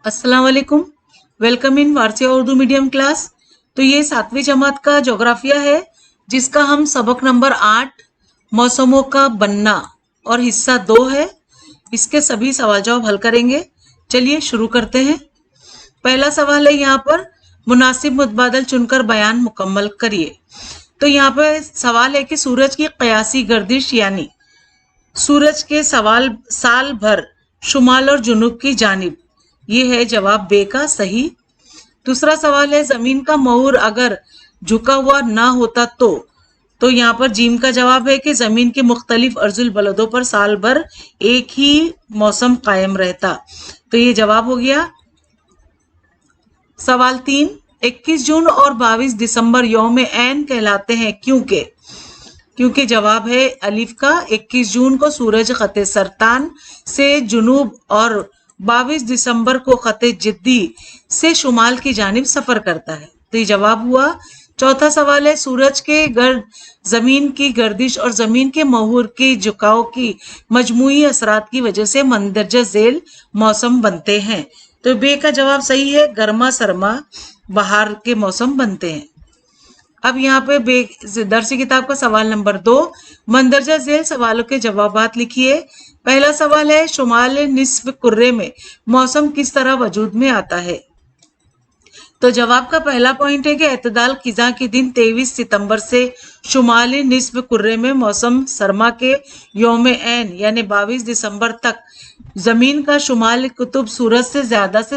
अस्सलाम वालेकुम, welcome in Warsia Urdu medium class. तो ये 7वीं जमात का जोग्राफिया है, जिसका हम सबक नंबर 8 मौसमों का बनना और हिस्सा 2 है। इसके सभी सवाल जवाब हल करेंगे। चलिए शुरू करते हैं। पहला सवाल है यहाँ पर, मुनासिब मुतबादल चुनकर बयान मुकम्मल करिए। तो यहाँ पे सवाल है कि सूरज की कयासी गर्दिश यानी सूरज के साल भर शुमाल और जुनूब की जानिब, ये है जवाब बे का सही। दूसरा सवाल है, जमीन का मऊर अगर झुका हुआ ना होता तो यहाँ पर जीम का जवाब है कि जमीन के मुख्तलिफ अर्जुल बलदों पर साल भर एक ही मौसम कायम रहता। तो ये जवाब हो गया। सवाल 3, 21 जून और 22 दिसंबर यौम ऐन कहलाते हैं क्योंकि जवाब है अलिफ का। 21 जून को सूरज खते सरतान से जुनूब और 22 दिसंबर को खते जिद्दी से शुमाल की जानिब सफर करता है। तो ये जवाब हुआ। चौथा सवाल है, सूरज के गर्द जमीन की गर्दिश और जमीन के महूर के झुकाव की मजमूई असरात की वजह से मंदरजा झेल मौसम बनते हैं। तो बे का जवाब सही है, गर्मा सरमा बहार के मौसम बनते हैं। अब यहाँ पे दरसी किताब का सवाल नंबर 2, मंदरजा झेल सवालों के जवाबात लिखिए। पहला सवाल है, शुमाल निस्फ कुर्रे में मौसम किस तरह वजूद में आता है। तो जवाब का पहला पॉइंट है कि एतदाल खिजा के दिन 23 सितंबर से शुमाली निस्फ कुर्रे में मौसम सरमा के यौम ऐन यानी 22 दिसंबर तक जमीन का शुमाल कुतुब सूरज से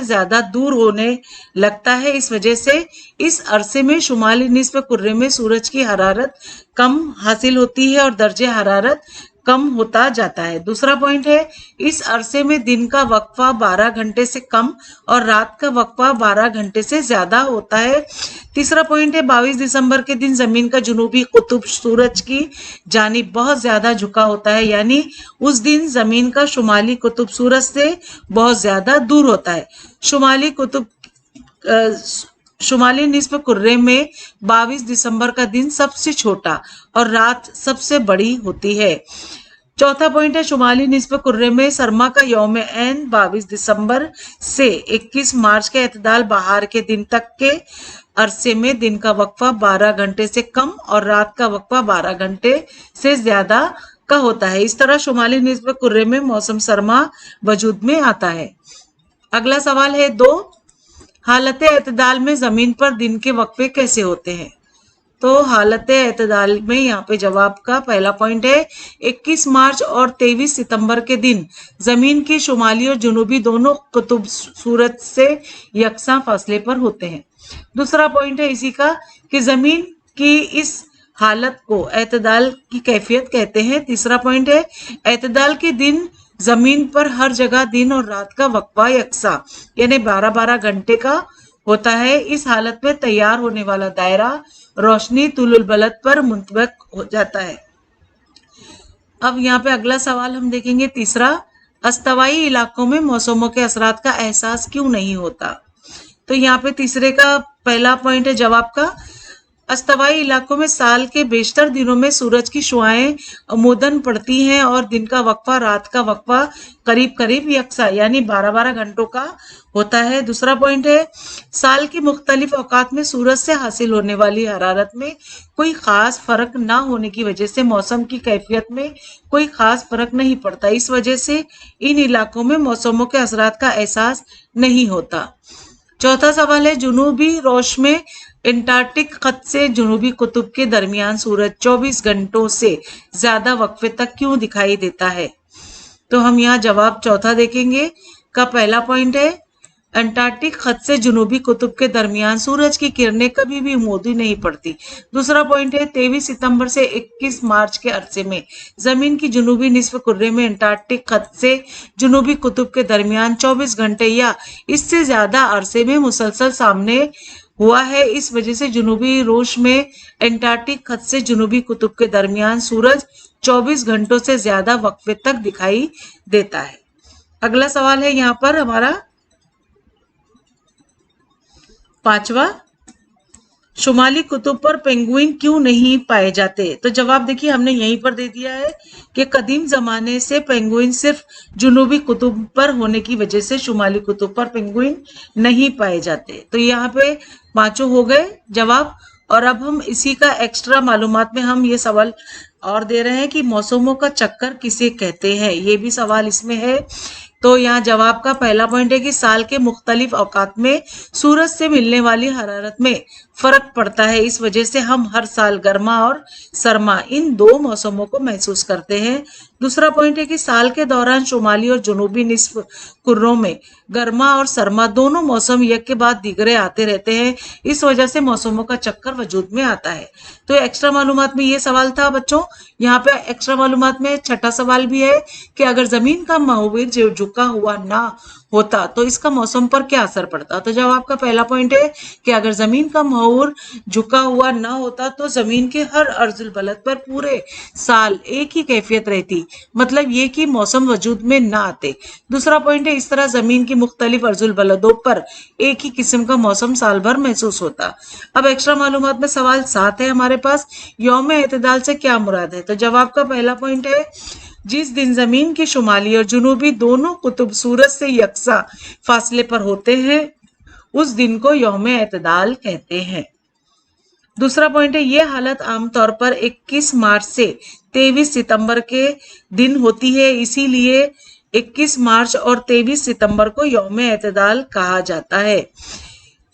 ज्यादा दूर होने लगता है। इस वजह से इस अरसे में शुमाली निस्फ कुर्रे में सूरज की हरारत कम हासिल होती है और दर्जे हरारत कम होता जाता है। दूसरा पॉइंट है, इस अरसे में दिन का वक्फा 12 घंटे से कम और रात का वक्फा 12 घंटे से ज्यादा होता है। तीसरा पॉइंट है, 22 दिसंबर के दिन जमीन का जुनूबी कुतुब सूरज की जानिब बहुत ज्यादा झुका होता है, यानी उस दिन जमीन का शुमाली कुतुब सूरज से बहुत ज्यादा दूर होता है। शुमाली निस्फ कुर्रे में 22 दिसंबर का दिन सबसे छोटा और रात सबसे बड़ी होती है। चौथा पॉइंट है, शुमाली निस्फ कुर्रे में सरमा का यौम ऐन 22 दिसंबर से 21 मार्च के एतदाल बहार के दिन तक के अरसे में दिन का वक्फा 12 घंटे से कम और रात का वक्फा 12 घंटे से ज्यादा का होता है। इस तरह शुमाली निस्फ कुर्रे में मौसम सरमा वजूद में आता है। अगला सवाल है 2, हालत एतदाल में जमीन पर दिन के वक्फे कैसे होते हैं। तो हालत एतदाल में यहाँ पे जवाब का पहला पॉइंट है, 21 मार्च और 23 सितंबर के दिन जमीन की शुमाली और जुनूबी दोनों कुतुब सूरज से यकसा फासले पर होते हैं। दूसरा पॉइंट है इसी का कि जमीन की इस हालत को एतदाल की कैफियत कहते हैं। तीसरा पॉइंट है, एतदाल के दिन जमीन पर हर जगह दिन और रात का वक्फा यकसा यानी 12-12 घंटे का होता है। इस हालत में तैयार होने वाला दायरा रोशनी तुलुल बलद पर मुंतबक हो जाता है। अब यहाँ पे अगला सवाल हम देखेंगे तीसरा, अस्तवाई इलाकों में मौसमों के असरात का एहसास क्यों नहीं होता। तो यहाँ पे तीसरे का पहला पॉइंट है जवाब का, अस्तवाई इलाकों में साल के बेशतर दिनों में सूरज की शुआएं अमूदन पड़ती हैं और दिन का वक्फा रात का वक्फा करीब करीब यकसा यानी 12-12 घंटों का होता है। दूसरा पॉइंट है, साल की मुख्तलिफ औकात में सूरज से हासिल होने वाली हरारत में कोई खास फर्क ना होने की वजह से मौसम की कैफियत में कोई खास फर्क नहीं पड़ता। इस वजह से इन इलाकों में मौसमों के असरात का एहसास नहीं होता। चौथा सवाल है, जुनूबी रोश में एंटार्क्टिक खत से जुनूबी कुतुब के दरमियान सूरज 24 घंटों से ज्यादा वक्फे तक क्यों दिखाई देता है। तो हम यहाँ जवाब चौथा देखेंगे का पहला पॉइंट है, अंटार्कटिक खत से जुनूबी कुतुब के दरमियान सूरज की किरणें कभी भी मोदी नहीं पड़ती। दूसरा पॉइंट है 23 सितंबर से 21 मार्च के अरसे में जमीन की जुनूबी निस्फ कुर्रे में अंटार्कटिक खत से जुनूबी कुतुब के दरमियान 24 घंटे या इससे ज्यादा अरसे में मुसलसल सामने हुआ है। इस वजह से जुनूबी रूस में अंटार्कटिक खत से जुनूबी कुतुब के दरमियान सूरज 24 घंटों से ज्यादा वक्फे तक दिखाई देता है। अगला सवाल है यहाँ पर हमारा 5वां, शुमाली कुतुब पर पेंगुइन क्यों नहीं पाए जाते? तो जवाब देखिए हमने यहीं पर दे दिया है कि कदीम जमाने से पेंगुइन सिर्फ जुनूबी कुतुब पर होने की वजह से शुमाली कुतुब पर पेंगुइन नहीं पाए जाते। तो यहाँ पे पांचों हो गए जवाब। और अब हम इसी का एक्स्ट्रा मालूमात में हम ये सवाल और दे रहे हैं कि मौसमों का चक्कर किसे कहते हैं, ये भी सवाल इसमें है। तो यहाँ जवाब का पहला पॉइंट है कि साल के मुख्तलिफ औकात में सूरज से मिलने वाली हरारत में फर्क पड़ता है। इस वजह से हम हर साल गर्मा और सरमा इन दो मौसमों को महसूस करते हैं। दूसरा पॉइंट है कि साल के दौरान शुमाली और जुनूबी निस्फ कुर्रों में गर्मा और सरमा दोनों मौसम एक के बाद दीगरे आते रहते हैं। इस वजह से मौसमों का चक्कर वजूद में आता है। तो एक्स्ट्रा मालूमात में ये सवाल था बच्चों। यहाँ पे एक्स्ट्रा मालूमात में छठा सवाल भी है कि अगर जमीन का महावीर जो झुका हुआ ना होता तो इसका मौसम पर क्या असर पड़ता? तो जवाब का पहला पॉइंट है कि अगर जमीन का महूर झुका हुआ ना होता तो जमीन के हर अर्जुल बलद पर पूरे साल एक ही कैफियत रहती, मतलब ये कि मौसम वजूद में ना आते। दूसरा पॉइंट है इस तरह जमीन की मुख्तलिफ अर्जुल बलदों पर एक ही किस्म का मौसम साल भर महसूस होता। अब एक्स्ट्रा मालूमात में सवाल 7 है हमारे पास, यौम एतदाल से क्या मुराद है? तो जवाब का पहला पॉइंट है जिस दिन जमीन की शुमाली और जुनूबी दोनों कुतुब सूरज से यकसा फासले पर होते हैं उस दिन को यौम एतदाल कहते हैं। दूसरा पॉइंट है ये हालत आमतौर पर 21 मार्च से 23 सितंबर के दिन होती है, इसीलिए 21 मार्च और 23 सितंबर को यौम एतदाल कहा जाता है।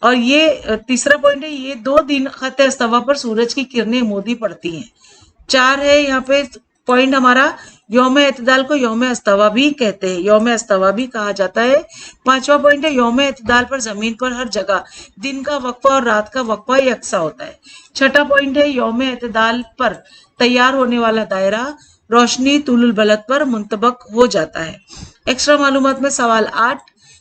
और ये तीसरा पॉइंट है ये दो दिन खत अस्तवा पर सूरज की किरणें मोदी पड़ती हैं। 4 है यहाँ पे पॉइंट हमारा, यौम एतदाल को यौम अस्तवा भी कहते हैं, यौम अस्तवा भी कहा जाता है। 5वां पॉइंट है यौम एतदाल पर जमीन पर हर जगह दिन का वक्फा और रात का वक्फा यकसा होता है। 6ठा पॉइंट है यौम एतदाल पर तैयार होने वाला दायरा रोशनी तुलुल बलद पर मुंतबक हो जाता है। एक्स्ट्रा मालूमात में सवाल 8,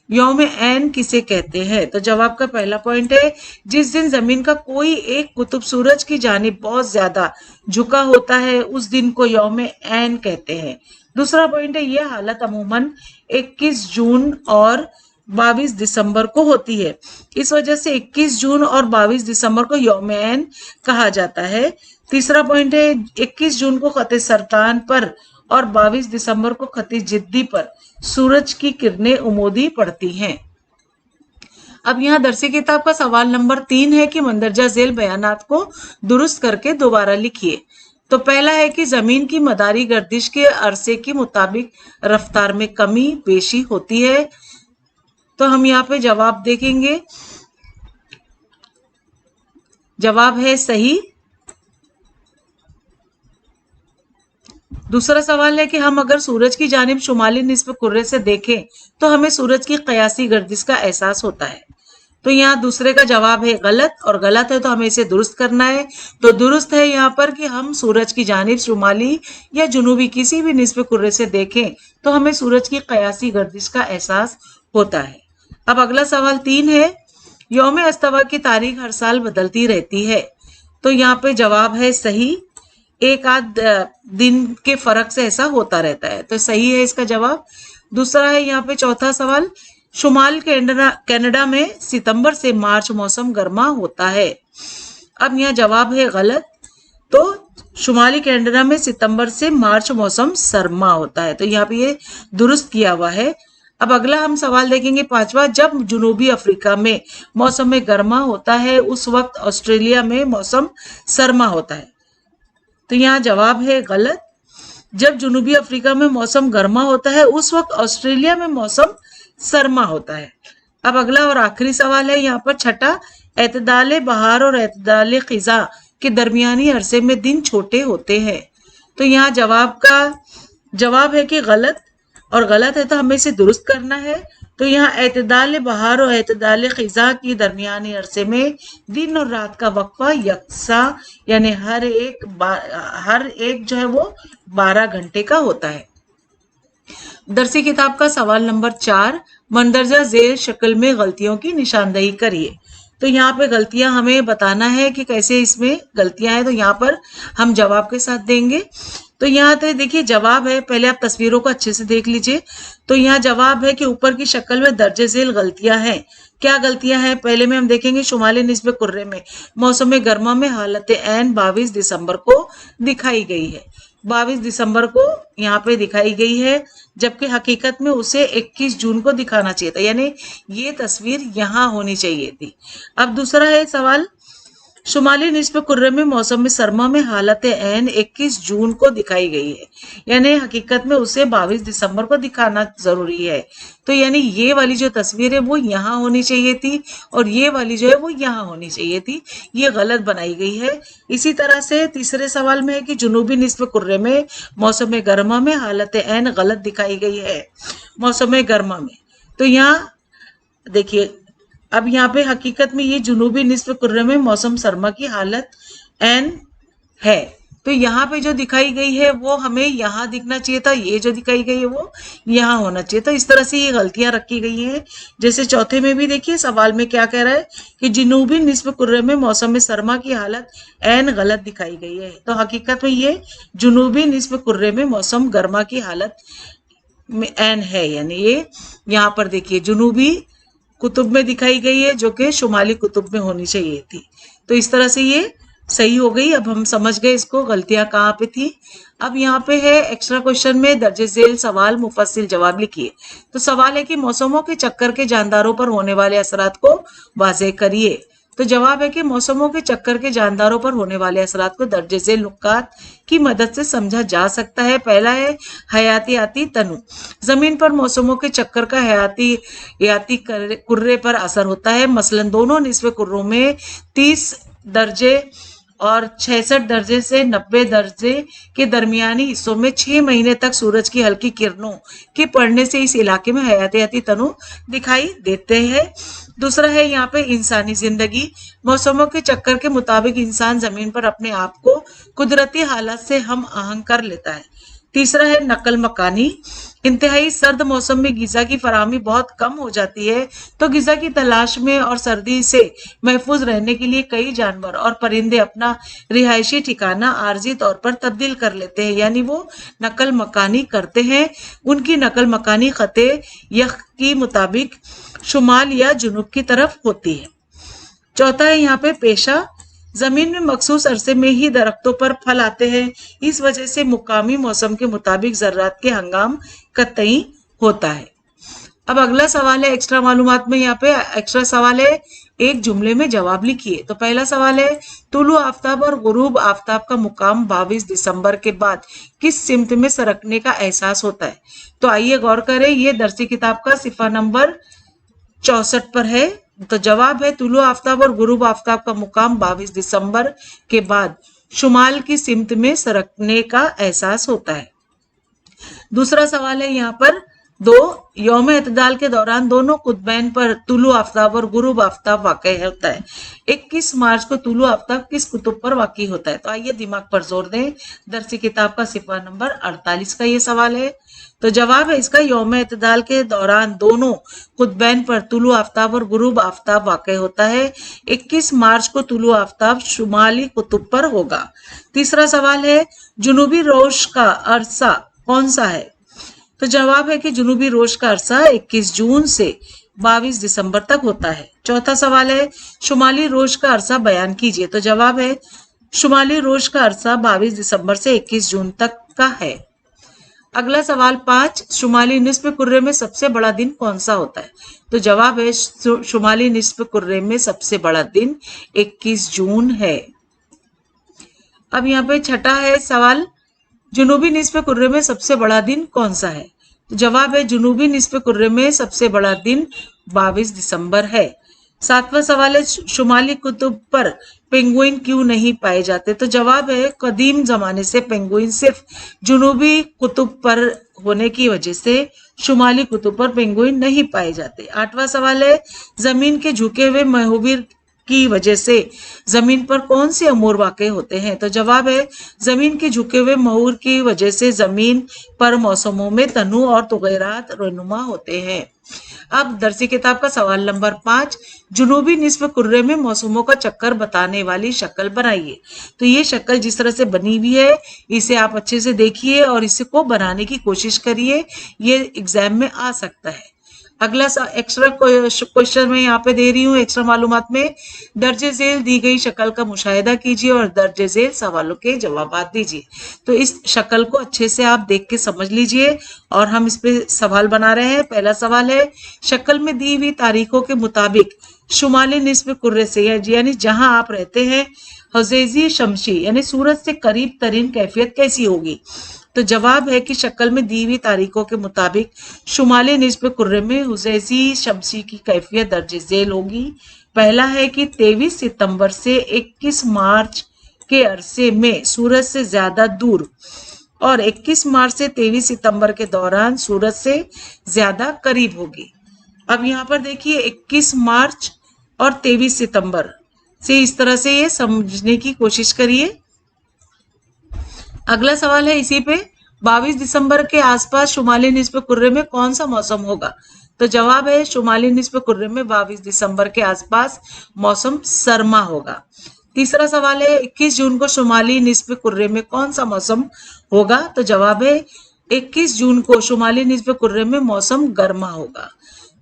यौम ऐन किसे कहते हैं? तो जवाब का पहला पॉइंट है जिस दिन जमीन का कोई एक कुतुब सूरज की जानिब बहुत ज्यादा झुका होता है उस दिन को यौम ऐन कहते हैं। दूसरा पॉइंट है ये हालत अमूमन 21 जून और 22 दिसंबर को होती है, इस वजह से 21 जून और 22 दिसंबर को यौम ऐन कहा जाता है। तीसरा पॉइंट है 21 जून को खते सरतान पर और 22 दिसंबर को खते जिद्दी पर सूरज की किरणें उमोदी पड़ती हैं। अब यहाँ दरसी किताब का सवाल नंबर 3 है कि मंदरजा झेल बयानात को दुरुस्त करके दोबारा लिखिए। तो पहला है कि जमीन की मदारी गर्दिश के अरसे के मुताबिक रफ्तार में कमी पेशी होती है। तो हम यहाँ पे जवाब देखेंगे, जवाब है सही। दूसरा सवाल है कि हम अगर सूरज की जानिब शुमाली निस्फ कुर्रे से देखें तो हमें सूरज की कयासी गर्दिश का एहसास होता है। तो यहाँ दूसरे का जवाब है गलत, और गलत है तो हमें इसे दुरुस्त करना है। तो दुरुस्त है यहाँ पर कि हम सूरज की जानिब शुमाली या जुनूबी किसी भी निस्फ कुर्रे से देखें तो हमें सूरज की कयासी गर्दिश का एहसास होता है। अब अगला सवाल 3 है, यौम अस्तवा की तारीख हर साल बदलती रहती है। तो यहाँ पे जवाब है सही, एक आध दिन के फर्क से ऐसा होता रहता है, तो सही है इसका जवाब। दूसरा है यहाँ पे चौथा सवाल, शुमाल कनाडा में सितंबर से मार्च मौसम गर्मा होता है। अब यहाँ जवाब है गलत, तो शुमाली कनाडा में सितंबर से मार्च मौसम सरमा होता है, तो यहाँ पे ये दुरुस्त किया हुआ है। अब अगला हम सवाल देखेंगे 5वां, जब जुनूबी अफ्रीका में मौसम में गर्मा होता है उस वक्त ऑस्ट्रेलिया में मौसम सरमा होता है। तो यहाँ जवाब है गलत, जब जुनूबी अफ्रीका में मौसम गर्मा होता है उस वक्त ऑस्ट्रेलिया में मौसम सरमा होता है। अब अगला और आखिरी सवाल है यहाँ पर छठा, एतदाले बहार और एतदाले खिजा के दरमियानी अरसे में दिन छोटे होते हैं। तो यहाँ जवाब है कि गलत, और गलत है तो हमें इसे दुरुस्त करना है। तो यहाँ एतदाल बहार और एतदाल खिजा की दरमियानी अरसे में दिन और रात का वक्फा यकसा यानी हर एक जो है वो 12 घंटे का होता है। दरसी किताब का सवाल नंबर 4, मंदरजा जेर शक्ल में गलतियों की निशानदेही करिए। तो यहाँ पे गलतियां हमें बताना है कि कैसे इसमें गलतियां हैं, तो यहाँ पर हम जवाब के साथ देंगे। तो यहाँ पे देखिए जवाब है, पहले आप तस्वीरों को अच्छे से देख लीजिए। तो यहाँ जवाब है कि ऊपर की शक्ल में दर्जे झेल गलतियां हैं। क्या गलतियां हैं? पहले में हम देखेंगे शुमाली निस्बे कुर्रे में मौसम गर्मा में हालत ऐन 22 दिसंबर को दिखाई गई है। 22 दिसंबर को यहाँ पे दिखाई गई है, जबकि हकीकत में उसे 21 जून को दिखाना चाहिए था, यानी ये तस्वीर यहाँ होनी चाहिए थी। अब दूसरा है सवाल, शुमाली निस्ब कुर्रे में मौसम सरमा में हालत ऐन 21 जून को दिखाई गई है, यानी हकीकत में उसे 22 दिसंबर को दिखाना जरूरी है। तो यानी ये वाली जो तस्वीर है वो यहाँ होनी चाहिए थी और ये वाली जो है वो यहाँ होनी चाहिए थी, ये गलत बनाई गई है। इसी तरह से तीसरे सवाल में है कि जुनूबी निस्ब कुर्रे में मौसम गर्मा में हालत ऐन गलत दिखाई गई है मौसम गर्मा में। तो यहाँ देखिए अब यहाँ पे हकीकत में ये जुनूबी निस्फ कुर्रे में मौसम सरमा की हालत एन है, तो यहाँ पे जो दिखाई गई है वो हमें यहाँ दिखना चाहिए था, ये जो दिखाई गई है वो यहाँ होना चाहिए था। इस तरह से ये गलतियां रखी गई हैं। जैसे चौथे में भी देखिए सवाल में क्या कह रहा है कि जुनूबी निस्फ कुर्रे में मौसम सरमा की हालत एन गलत दिखाई गई है, तो हकीकत में ये जुनूबी निस्फ कुर्रे में मौसम गर्मा की हालत में एन है, यानी ये यहाँ पर देखिए जुनूबी कुतुब में दिखाई गई है जो कि शुमाली कुतुब में होनी चाहिए थी। तो इस तरह से ये सही हो गई। अब हम समझ गए इसको गलतियां कहाँ पे थी। अब यहाँ पे है एक्स्ट्रा क्वेश्चन में दर्जे झेल सवाल मुफस्सिल जवाब लिखिए। तो सवाल है कि मौसमों के चक्कर के जानदारों पर होने वाले असरात को वाज़ेह करिए। तो जवाब है कि मौसमों के चक्कर के जानदारों पर होने वाले असरात को दर्जे झेल नुक्कात की मदद से समझा जा सकता है। पहला है हयातियाती तनु, जमीन पर मौसमों के चक्कर का हयातियाती कुर्रे पर असर होता है। मसलन दोनों निस्बे कुर्रों में 30 दर्जे और 66 दर्जे से 90 दर्जे के दरमियानी हिस्सों में 6 महीने तक सूरज की हल्की किरणों के पड़ने से इस इलाके में हयातियाती तनु दिखाई देते हैं। दूसरा है यहाँ पे इंसानी जिंदगी, मौसमों के चक्कर के मुताबिक इंसान जमीन पर अपने आप को कुदरती हालात से हम आहंग कर लेता है। तीसरा है नकल मकानी, इंतहाई सर्द मौसम में गिजा की फराहमी बहुत कम हो जाती है, तो गिजा की तलाश में और सर्दी से महफूज रहने के लिए कई जानवर और परिंदे अपना रिहायशी ठिकाना आर्जी तौर पर तब्दील कर लेते हैं, यानी वो नकल मकानी करते हैं। उनकी नकल मकानी खते यख की मुताबिक शुमाल या जुनूब की तरफ होती है। चौथा है यहाँ पे पेशा, जमीन में मखसूस अरसे में ही दरख्तों पर फल आते हैं, इस वजह से मुकामी मौसम के मुताबिक जर्रात के हंगाम कतई होता है। अब अगला सवाल है एक्स्ट्रा मालूमात में, यहाँ पे एक्स्ट्रा सवाल है एक जुमले में जवाब लिखिए। तो पहला सवाल है तुलु आफ्ताब और गुरूब आफ्ताब का मुकाम 22 दिसंबर के बाद किस सिमत में सरकने का एहसास होता है। तो आइए गौर करें, ये दरसी किताब का सिफा नंबर 64 पर है। तो जवाब है तुलु आफ्ताब और गुरूब आफ्ताब का मुकाम 22 दिसंबर के बाद शुमाल की सिमत में सरकने का एहसास होता है। दूसरा सवाल है यहाँ पर दो यौम एतदाल के दौरान दोनों कुतबैन पर तुलु आफ्ताब और गुरूब आफ्ताब वाक़ई होता है। 21 मार्च को तुलु आफ्ताब किस कुतुब पर वाक़ई होता है। तो आइए दिमाग पर जोर दें, दरसी किताब का सिफा नंबर 48 का ये सवाल है। तो जवाब है इसका यौम एतदाल के दौरान दोनों कुतबैन पर तुलु आफ्ताब और गुरूब आफ्ताब वाक़ई होता है। 21 मार्च को तुलु आफ्ताब शुमाली कुतुब पर होगा। तीसरा सवाल है जुनूबी रोश का अरसा कौन सा है। तो जवाब है कि जुनूबी रोश का अरसा 21 जून से 22 दिसंबर तक होता है। चौथा सवाल है शुमाली रोश का अरसा बयान कीजिए। तो जवाब है शुमाली रोश का अरसा 22 दिसंबर से 21 जून तक का है। अगला सवाल 5, शुमाली निस्फ कुर्रे में सबसे बड़ा दिन कौन सा होता है। तो जवाब है शुमाली निस्फ कुर्रे में सबसे बड़ा दिन 21 जून है। अब यहाँ पे छठा है सवाल, जुनूबी निस्फ कुर्रे में सबसे बड़ा दिन कौन सा है। तो जवाब है जुनूबी निस्फ कुर्रे में सबसे बड़ा दिन 22 दिसंबर है। 7वां सवाल है शुमाली कुतुब पर पेंगुइन क्यों नहीं पाए जाते? तो जवाब है कदीम जमाने से पेंगुइन सिर्फ जुनूबी कुतुब पर होने की वजह से शुमाली कुतुब पर पेंगुइन नहीं पाए जाते। 8वां सवाल है जमीन के झुके हुए महूबिर की वजह से जमीन पर कौन से अमूर वाक़ होते हैं? तो जवाब है जमीन के झुके हुए महूर की वजह से जमीन पर मौसमों में तनु और तगैरात रहनुमा होते हैं। अब दरसी किताब का सवाल नंबर 5, जुनूबी निस्फ कुर्रे में मौसमों का चक्कर बताने वाली शक्ल बनाइए। तो ये शक्ल जिस तरह से बनी हुई है इसे आप अच्छे से देखिए और इसको बनाने की कोशिश करिए, ये एग्जाम में आ सकता है। अगला एक्स्ट्रा क्वेश्चन मैं यहाँ पे दे रही हूँ एक्स्ट्रा मालूमात में, दर्जे झेल दी गई शक्ल का मुशाहिदा कीजिए और दर्जे झेल सवालों के जवाब दीजिए। तो इस शक्ल को अच्छे से आप देख के समझ लीजिए और हम इस पे सवाल बना रहे हैं। पहला सवाल है शक्ल में दी हुई तारीखों के मुताबिक शुमाली निस्फ कुर्रे से यानी जहां आप रहते हैं हज़ेज़ी शमसी यानी सूरज से करीब तरीन कैफियत कैसी होगी? तो जवाब है कि शक्ल में दी हुई तारीखों के मुताबिक शुमाली निस्फ कुर्रे में हुज़ैज़ी शमसी की कैफियत दर्ज झेल होगी। पहला है कि 23 सितंबर से 21 मार्च के अरसे में सूरज से ज्यादा दूर और 21 मार्च से 23 सितंबर के दौरान सूरज से ज्यादा करीब होगी। अब यहाँ पर देखिए 21 मार्च और 23 सितंबर से इस तरह से ये समझने की कोशिश करिए। अगला सवाल है इसी पे 22 दिसंबर के आसपास शुमाली निस्फ कुर्रे में कौन सा मौसम होगा? तो जवाब है शुमाली निस्फ कुर्रे में 22 दिसंबर के आसपास मौसम सरमा होगा। तीसरा सवाल है 21 जून को शुमाली निस्फ कुर्रे में कौन सा मौसम होगा? तो जवाब है 21 जून को शुमाली निस्फ कुर्रे में मौसम गर्मा होगा।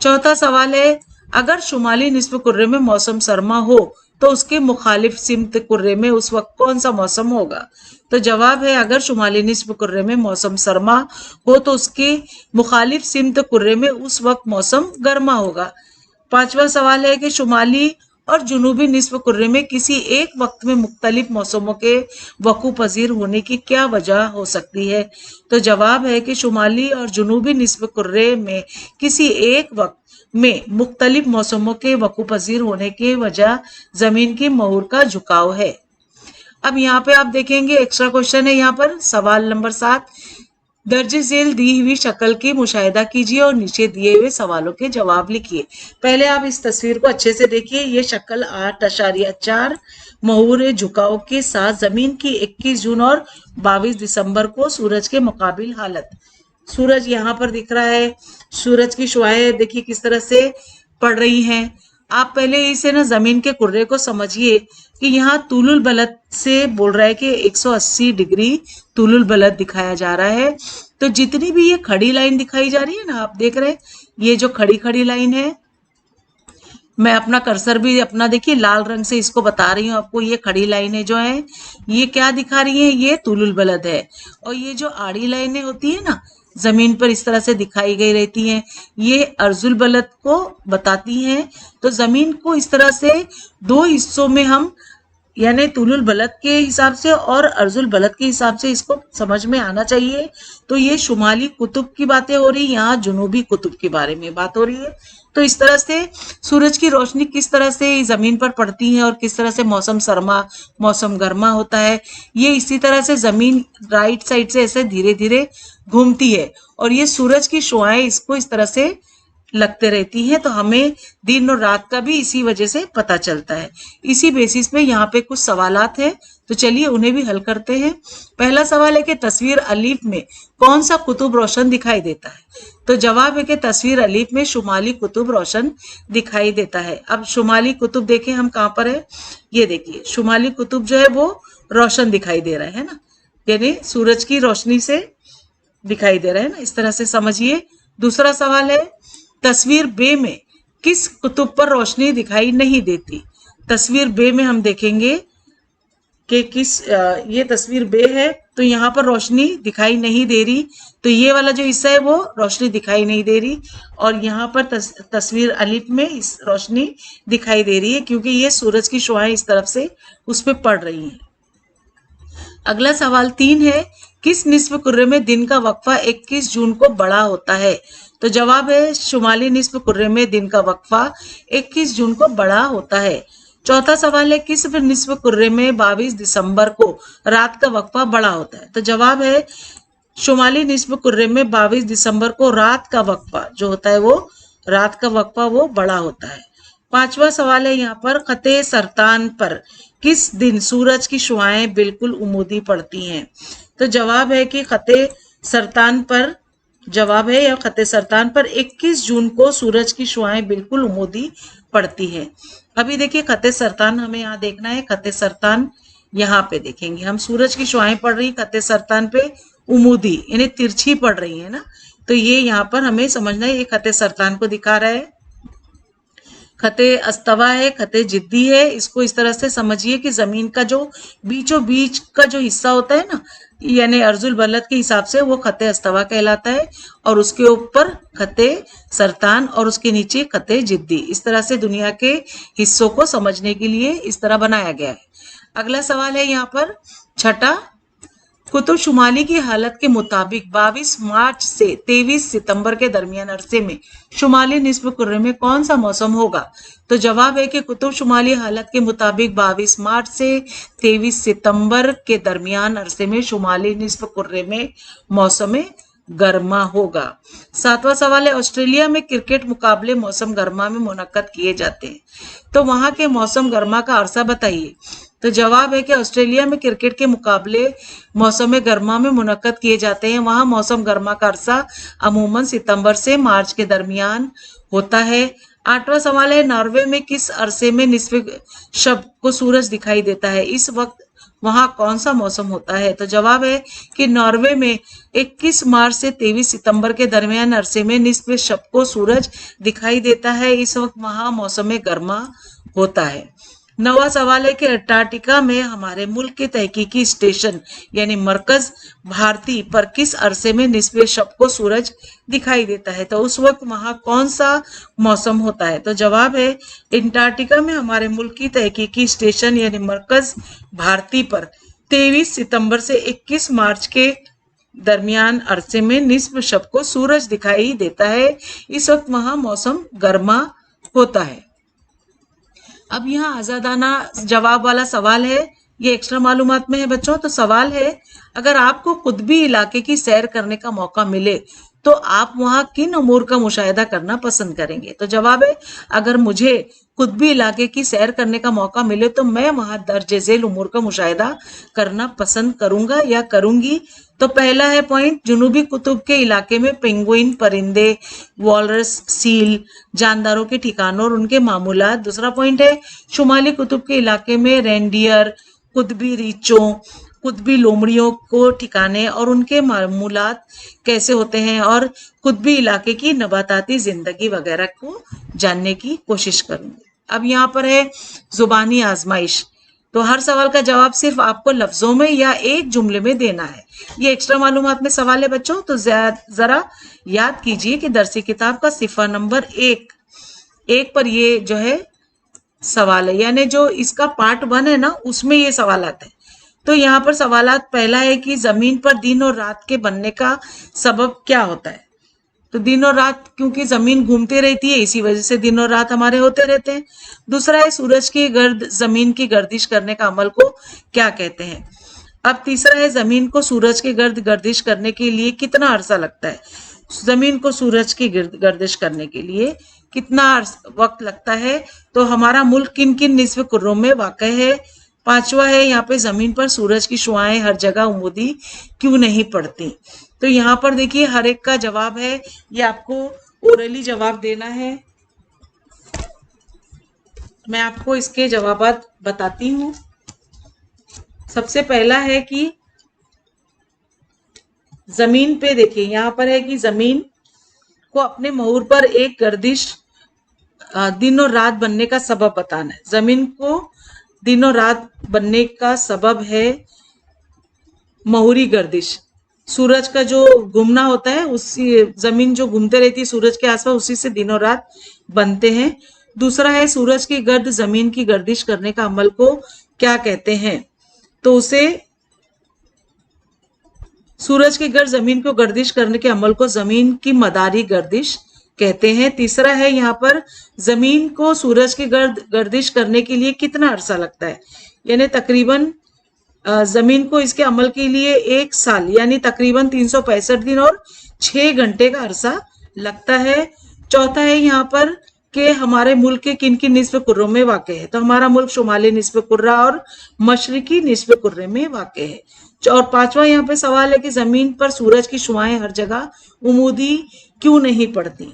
चौथा सवाल है अगर शुमाली निस्फ कुर्रे में मौसम सरमा हो तो उसके मुखालिफ सिमत कुर्रे में उस वक्त कौन सा मौसम होगा? तो जवाब है अगर शुमाली निस्फ कुर्रे में मौसम सरमा हो तो उसके मुखालिफ सिमत कुर्रे में उस वक्त मौसम गर्मा होगा। पांचवा सवाल है कि शुमाली और जुनूबी निस्फ कुर्रे में किसी एक वक्त में मुख्तलिफ मौसमों के वकू पजीर होने की क्या वजह हो सकती है? तो जवाब है कि शुमाली और जुनूबी निस्फ कुर्रे में किसी एक वक्त में मुख्तलिफ मौसमों के वकू पजीर होने की वजह जमीन की महूर का झुकाव है। अब यहाँ पे आप देखेंगे एक्स्ट्रा क्वेश्चन है यहाँ पर सवाल नंबर 7, दर्जे झेल दी हुई शक्ल की मुशाहिदा कीजिए और नीचे दिए हुए सवालों के जवाब लिखिए। पहले आप इस तस्वीर को अच्छे से देखिए, ये शक्ल 8.4 महूर झुकाव के साथ जमीन की 21 जून और 22 दिसंबर को सूरज के मुकाबिल हालत। सूरज यहाँ पर दिख रहा है, सूरज की शुआएं देखिए किस तरह से पड़ रही हैं। आप पहले इसे ना जमीन के कुर्रे को समझिए कि यहाँ तूलुल बलद से बोल रहा है कि 180 डिग्री तूलुल बलद दिखाया जा रहा है। तो जितनी भी ये खड़ी लाइन दिखाई जा रही है ना, आप देख रहे हैं ये जो खड़ी खड़ी लाइन है, मैं अपना कर्सर भी अपना देखिए लाल रंग से इसको बता रही हूँ आपको, ये खड़ी लाइनें जो है ये क्या दिखा रही है, ये तूलुल बलद है। और ये जो आड़ी लाइनें होती है ना जमीन पर इस तरह से दिखाई गई रहती हैं, ये अर्जुल बलद को बताती हैं। तो जमीन को इस तरह से दो हिस्सों में हम यानी तुलुल बलद के हिसाब से और अर्जुल बलद के हिसाब से इसको समझ में आना चाहिए। तो ये शुमाली कुतुब की बातें हो रही, यहाँ जुनूबी कुतुब के बारे में बात हो रही है। तो इस तरह से सूरज की रोशनी किस तरह से जमीन पर पड़ती है और किस तरह से मौसम सरमा मौसम गर्मा होता है, ये इसी तरह से जमीन राइट साइड से ऐसे धीरे धीरे घूमती है और ये सूरज की शुआएं इसको इस तरह से लगते रहती हैं। तो हमें दिन और रात का भी इसी वजह से पता चलता है। इसी बेसिस पे यहाँ पे कुछ सवालात हैं, तो चलिए उन्हें भी हल करते हैं। पहला सवाल है कि तस्वीर अलीफ में कौन सा कुतुब रोशन दिखाई देता है? तो जवाब है कि तस्वीर अलीफ में शुमाली कुतुब रोशन दिखाई देता है। अब शुमाली कुतुब देखें हम कहाँ पर है, ये देखिए शुमाली कुतुब जो है वो रोशन दिखाई दे रहा है ना, यानी सूरज की रोशनी से दिखाई दे रहा है ना, इस तरह से समझिए। दूसरा सवाल है तस्वीर बे में किस कुतुब पर रोशनी दिखाई नहीं देती? तस्वीर बे में हम देखेंगे कि ये तस्वीर बे है तो यहाँ पर रोशनी दिखाई नहीं दे रही, तो ये वाला जो हिस्सा है वो रोशनी दिखाई नहीं दे रही और यहाँ पर तस्वीर अलिफ में इस रोशनी दिखाई दे रही है क्योंकि ये सूरज की शुआएं इस तरफ से उस पर पड़ रही हैं। अगला सवाल 3 है किस निस्फ कुर्रे में दिन का वक्फा 21 जून को बड़ा होता है? तो जवाब है शुमाली निस्फ कुर्रे में दिन का वक्फा 21 जून को बड़ा होता है। चौथा सवाल है किस निस्फ कुर्रे में 22 दिसंबर को रात का वक्फा बड़ा होता है? तो जवाब है शुमाली निस्फ कुर्रे में 22 दिसंबर को रात का वक्फा जो होता है वो रात का वक्फा वो बड़ा होता है। पांचवा सवाल है यहाँ पर खते सरतान पर किस दिन सूरज की शुआएं बिल्कुल उमूदी पड़ती हैं? तो जवाब है कि खते सरतान पर जवाब है या खते सरतान पर 21 जून को सूरज की शुआएं बिल्कुल उमूदी पड़ती है। अभी देखिए खते सरतान हमें यहाँ देखना है। खते सरतान यहाँ पे देखेंगे हम, सूरज की शुआएं पड़ रही खते सरतान पे उमूदी यानी तिरछी पड़ रही है ना, तो ये यहाँ पर हमें समझना है। ये खते सरतान को दिखा रहा है। खते अस्तवा है, खते जिद्दी है। इसको इस तरह से समझिए कि जमीन का जो बीचों बीच का जो हिस्सा होता है ना, यानी अर्जुल बलद के हिसाब से वो खते अस्तवा कहलाता है, और उसके ऊपर खते सरतान और उसके नीचे खते जिद्दी। इस तरह से दुनिया के हिस्सों को समझने के लिए इस तरह बनाया गया है। अगला सवाल है यहाँ पर छठा, कुतुब शुमाली की हालत के मुताबिक 22 मार्च से 23 सितंबर के दरमियान अरसे में शुमाली निस्फ कुर्रे में कौन सा मौसम होगा? तो जवाब है कि कुतुब शुमाली हालत के मुताबिक 22 मार्च से 23 सितंबर के दरमियान अरसे में शुमाली निस्फ कुर्रे में मौसम गर्मा होगा। सातवां सवाल है ऑस्ट्रेलिया में क्रिकेट मुकाबले मौसम गर्मा में मुनक्कद किए जाते हैं, तो वहां के मौसम गर्मा का अरसा बताइए। तो जवाब है कि ऑस्ट्रेलिया में क्रिकेट के मुकाबले मौसम गर्मा में मुनक्कद किए जाते हैं। वहां मौसम गर्मा का अरसा अमूमन सितंबर से मार्च के दरमियान होता है। आठवां सवाल है नॉर्वे में किस अरसे में निस्फ शब को सूरज दिखाई देता है? इस वक्त वहां कौन सा मौसम होता है? तो जवाब है कि नॉर्वे में 21 मार्च से 23 सितंबर के दरमियान अरसे में निस्फ शब को सूरज दिखाई देता है। इस वक्त वहां मौसम गर्मा होता है। नवा सवाल है कि अंटार्कटिका में हमारे मुल्क के तहकीकी स्टेशन यानी मरकज भारती पर किस अरसे में निस्फ शब को सूरज दिखाई देता है? तो उस वक्त वहां कौन सा मौसम होता है? तो जवाब है अंटार्कटिका में हमारे मुल्क की तहकीकी स्टेशन यानी मरकज भारती पर 23 सितंबर से 21 मार्च के दरमियान अरसे में निस्फ शब को सूरज दिखाई देता है। इस वक्त वहां मौसम गर्मा होता है। अब यहाँ आजादाना जवाब वाला सवाल है, ये एक्स्ट्रा मालूमात में है बच्चों। तो सवाल है अगर आपको कुतबी इलाके की सैर करने का मौका मिले तो आप वहां किन उमूर का मुशाहिदा करना पसंद करेंगे? तो जवाब है अगर मुझे कुतबी इलाके की सैर करने का मौका मिले तो मैं वहां दर्ज झेल उमूर का मुशाहिदा करना पसंद करूंगा या करूंगी। तो पहला है पॉइंट, जुनूबी कुतुब के इलाके में पेंगुइन, परिंदे, वॉलरस, सील, जानदारों के ठिकानों और उनके मामूलात। दूसरा पॉइंट है शुमाली कुतुब के इलाके में रेंडियर, कुतबी रीचों, कुतबी लोमड़ियों को ठिकाने और उनके मामूलात कैसे होते हैं, और कुतबी इलाके की नबाताती जिंदगी वगैरह को जानने की कोशिश करूंगी। अब यहाँ पर है जुबानी आजमाइश। तो हर सवाल का जवाब सिर्फ आपको लफ्जों में या एक जुमले में देना है। ये एक्स्ट्रा मालूमात में सवाल है बच्चों। तो जरा याद कीजिए कि दरसी किताब का सिफा नंबर एक पर ये जो है सवाल है, यानी जो इसका पार्ट 1 है ना उसमें ये सवाल आते हैं। तो यहाँ पर सवालात पहला है कि जमीन पर दिन और रात के बनने का सबब क्या होता है? तो दिन और रात क्योंकि जमीन घूमती रहती है इसी वजह से दिन और रात हमारे होते रहते हैं। दूसरा है सूरज की गर्द जमीन की गर्दिश करने का अमल को क्या कहते हैं? अब तीसरा है जमीन को सूरज के गर्द गर्दिश करने के लिए कितना अरसा लगता है? जमीन को सूरज की गर्दिश करने के लिए कितना वक्त लगता है? तो हमारा मुल्क किन किन निस्फ कुर्रों में वाक़ है? पांचवा है यहाँ पे जमीन पर सूरज की शुआएं हर जगह उमूदी क्यों नहीं पड़ती? तो यहाँ पर देखिए हर एक का जवाब है, ये आपको ओरली जवाब देना है। मैं आपको इसके जवाबात बताती हूँ। सबसे पहला है कि जमीन पे देखिए यहाँ पर है कि जमीन को अपने महूर पर एक गर्दिश दिन और रात बनने का सबब बताना है। जमीन को दिन और रात बनने का सबब है महूरी गर्दिश। सूरज का जो घूमना होता है उसी जमीन जो घूमते रहती है सूरज के आसपास उसी से दिन और रात बनते हैं। दूसरा है सूरज की गर्द जमीन की गर्दिश करने का अमल को क्या कहते हैं? तो उसे सूरज की गर्द जमीन को गर्दिश करने के अमल को जमीन की मदारी गर्दिश कहते हैं। तीसरा है यहाँ पर, जमीन को सूरज की गर्दिश करने के लिए कितना अरसा लगता है, यानी तकरीबन जमीन को इसके अमल के लिए 1 साल यानी तकरीबन 365 दिन और 6 घंटे का अरसा लगता है। चौथा है यहाँ पर कि हमारे मुल्क के किन किन निस्फ कुर्रों में वाक़ है, तो हमारा मुल्क शुमाली निस्फ कुर्रा और मशरिकी निस्फ कुर्रे में वाक़ है। और पांचवा यहाँ पे सवाल है कि जमीन पर सूरज की शुआएं हर जगह उमूदी क्यों नहीं पड़ती,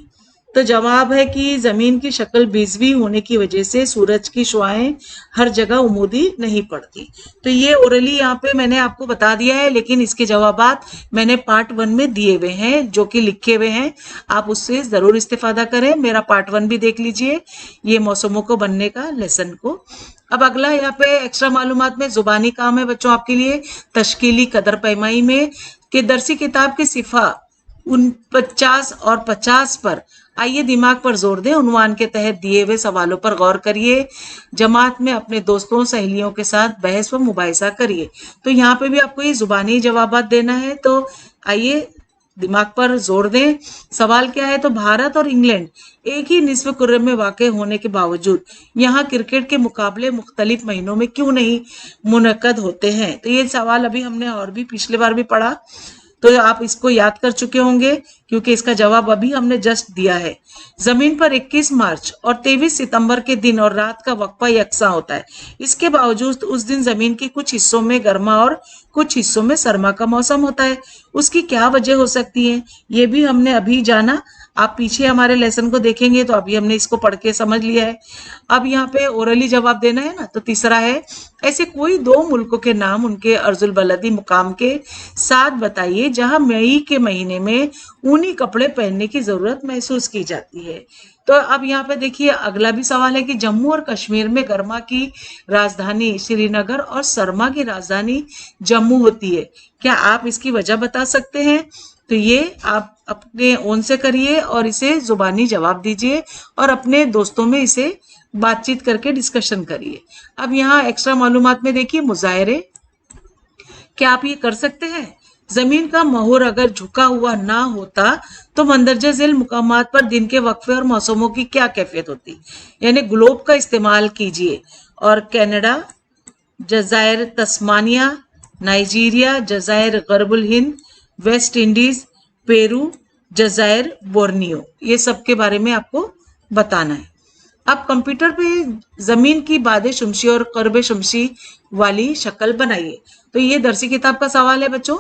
तो जवाब है कि जमीन की शक्ल बीजवी होने की वजह से सूरज की शुआएं हर जगह उमूदी नहीं पड़ती। तो ये ओरली यहाँ पे मैंने आपको बता दिया है, लेकिन इसके जवाबात मैंने पार्ट 1 में दिए हुए हैं जो कि लिखे हुए हैं, आप उससे जरूर इस्तेफादा करें। मेरा पार्ट 1 भी देख लीजिए ये मौसमों को बनने का लेसन को। अब अगला यहाँ पे एक्स्ट्रा मालूमात में जुबानी काम है बच्चों आपके लिए, तश्कीली कदर पैमाई में कि दरसी किताब की सिफा 49 और 50 पर आइए दिमाग पर जोर दें, उन्वान के तहत दिए हुए सवालों पर गौर करिए, जमात में अपने दोस्तों सहेलियों के साथ बहस व मुबाहिसा करिए। तो यहाँ पे भी आपको ये जुबानी जवाबात देना है, तो आइए दिमाग पर जोर दें। सवाल क्या है, तो भारत और इंग्लैंड एक ही निस्फ कुर्रे में वाक़ होने के बावजूद यहाँ क्रिकेट के मुकाबले मुख्तलिफ महीनों में क्यों नहीं मुनक्कद होते हैं। तो ये सवाल अभी हमने और भी पिछले बार भी पढ़ा, तो आप इसको याद कर चुके होंगे क्योंकि इसका जवाब अभी हमने जस्ट दिया है। जमीन पर 21 मार्च और 23 सितंबर के दिन और रात का वक्फा यकसा होता है, इसके बावजूद उस दिन जमीन के कुछ हिस्सों में गर्मा और कुछ हिस्सों में सरमा का मौसम होता है। उसकी क्या वजह हो सकती है, ये भी हमने अभी जाना। आप पीछे हमारे लेसन को देखेंगे तो अभी हमने इसको पढ़ के समझ लिया है। अब यहाँ पे ओरली जवाब देना है ना, तो तीसरा है, ऐसे कोई 2 मुल्कों के नाम उनके अर्जुल बलदी मुकाम के साथ बताइए जहां मई के महीने में ऊनी कपड़े पहनने की जरूरत महसूस की जाती है। तो अब यहाँ पे देखिए अगला भी सवाल है कि जम्मू और कश्मीर में गर्मा की राजधानी श्रीनगर और सरमा की राजधानी जम्मू होती है, क्या आप इसकी वजह बता सकते हैं। तो ये आप अपने ओन से करिए और इसे जुबानी जवाब दीजिए और अपने दोस्तों में इसे बातचीत करके डिस्कशन करिए। अब यहाँ एक्स्ट्रा मालूमात में देखिए मुजाहरे, क्या आप ये कर सकते हैं, जमीन का मोहर अगर झुका हुआ ना होता तो मंदरजा झेल मुकामात पर दिन के वक्फे और मौसमों की क्या कैफियत होती, यानी ग्लोब का इस्तेमाल कीजिए। और कनाडा, जजायर तस्मानिया, नाइजीरिया, जजायर गरबुल हिंद, वेस्ट इंडीज, पेरू, जजायर बोर्नियो, ये सब के बारे में आपको बताना है। अब कंप्यूटर पे जमीन की बादे शमसी और कर्ब शमसी वाली शक्ल बनाइए। तो ये दरसी किताब का सवाल है बच्चों,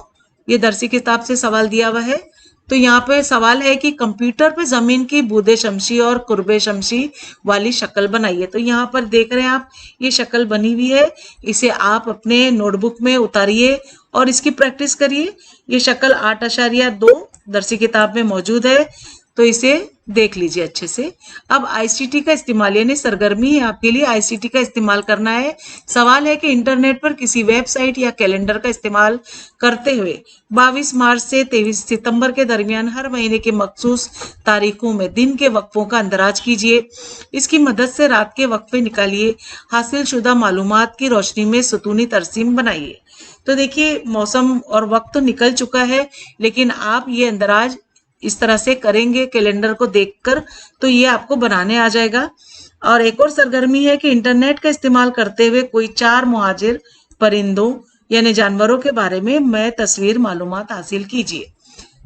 ये दरसी किताब से सवाल दिया हुआ है। तो यहाँ पे सवाल है कि कंप्यूटर पे जमीन की बूदे शमसी और कुर्बे शमसी वाली शक्ल बनाइए। तो यहाँ पर देख रहे हैं आप, ये शक्ल बनी हुई है, इसे आप अपने नोटबुक में उतारिए और इसकी प्रैक्टिस करिए। ये शक्ल 8.2 दरसी किताब में मौजूद है, तो इसे देख लीजिए अच्छे से। अब आईसीटी का इस्तेमाल, यानी सरगर्मी है आपके लिए आईसीटी का इस्तेमाल करना है। सवाल है कि इंटरनेट पर किसी वेबसाइट या कैलेंडर का इस्तेमाल करते हुए 22 मार्च से 23 सितंबर के दरमियान हर महीने के मखसूस तारीखों में दिन के वक्फों का अंदराज कीजिए। इसकी मदद से रात के वक्फे निकालिए, हासिल शुदा मालूमात की रोशनी में सुतूनी तरसीम बनाइए। तो देखिए मौसम और वक्त तो निकल चुका है, लेकिन आप ये अंदराज इस तरह से करेंगे कैलेंडर को देखकर तो ये आपको बनाने आ जाएगा। और एक और सरगर्मी है कि इंटरनेट का इस्तेमाल करते हुए कोई 4 मुहाजिर परिंदों यानी जानवरों के बारे में मैं तस्वीर मालूमात हासिल कीजिए।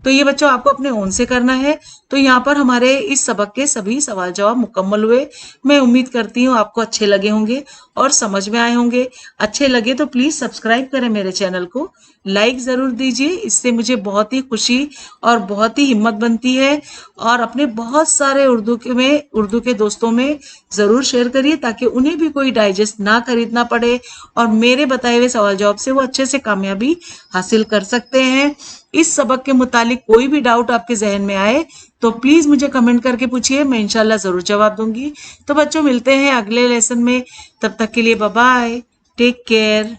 तो ये बच्चों आपको अपने ओन से करना है। तो यहाँ पर हमारे इस सबक के सभी सवाल जवाब मुकम्मल हुए। मैं उम्मीद करती हूँ आपको अच्छे लगे होंगे और समझ में आए होंगे। अच्छे लगे तो प्लीज सब्सक्राइब करें मेरे चैनल को, लाइक जरूर दीजिए, इससे मुझे बहुत ही खुशी और बहुत ही हिम्मत बनती है। और अपने बहुत सारे उर्दू के दोस्तों में जरूर शेयर करिए ताकि उन्हें भी कोई डाइजेस्ट ना खरीदना पड़े और मेरे बताए हुए सवाल जवाब से वो अच्छे से कामयाबी हासिल कर सकते हैं। इस सबक के मुतालिक कोई भी डाउट आपके जहन में आए तो प्लीज मुझे कमेंट करके पूछिए, मैं इंशाल्लाह जरूर जवाब दूंगी। तो बच्चों मिलते हैं अगले लेसन में, तब तक के लिए बाय बाय, टेक केयर।